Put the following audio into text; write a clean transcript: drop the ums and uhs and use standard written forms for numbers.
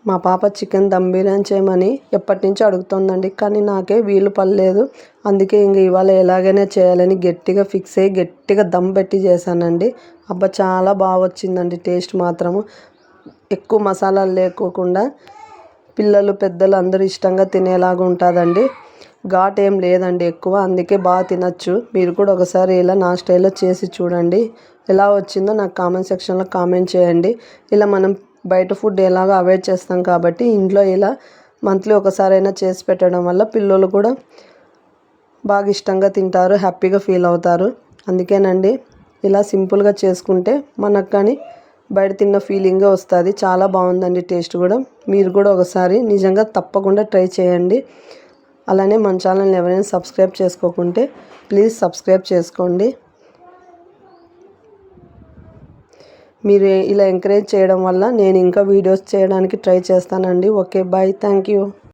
మా పాప చికెన్ దమ్ బిర్యానీ చేయమని ఎప్పటి నుంచో అడుగుతోందండి, కానీ నాకే వీలు పడలేదు. అందుకే ఇవాళ ఎలాగైనా చేయాలని గట్టిగా ఫిక్స్ అయ్యి గట్టిగా దమ్ పెట్టి చేశానండి. అబ్బా చాలా బాగా వచ్చిందండి. టేస్ట్ మాత్రము ఎక్కువ మసాలాలు లేకోకుండా పిల్లలు పెద్దలు అందరూ ఇష్టంగా తినేలాగా ఉంటుందండి. ఘాట్ ఏం లేదండి ఎక్కువ, అందుకే బాగా తినచ్చు. మీరు కూడా ఒకసారి ఇలా నా స్టైల్లో చేసి చూడండి. ఎలా వచ్చిందో నాకు కామెంట్ సెక్షన్లో కామెంట్ చేయండి. ఇలా మనం బయట ఫుడ్ ఎలాగో అవాయిడ్ చేస్తాం కాబట్టి ఇంట్లో ఇలా మంత్లీ ఒకసారైనా చేసి పెట్టడం వల్ల పిల్లలు కూడా బాగా ఇష్టంగా తింటారు, హ్యాపీగా ఫీల్ అవుతారు. అందుకేనండి ఇలా సింపుల్గా చేసుకుంటే మనకు కానీ బయట తిన్న ఫీలింగే వస్తుంది. చాలా బాగుందండి టేస్ట్ కూడా. మీరు కూడా ఒకసారి నిజంగా తప్పకుండా ట్రై చేయండి. అలానే మన ఛానల్ని ఎవరైనా సబ్స్క్రైబ్ చేసుకోకుంటే ప్లీజ్ సబ్స్క్రైబ్ చేసుకోండి. మీరు ఇలా ఎంకరేజ్ చేయడం వల్ల నేను ఇంకా వీడియోస్ చేయడానికి ట్రై చేస్తానండి. Okay, bye, thank you.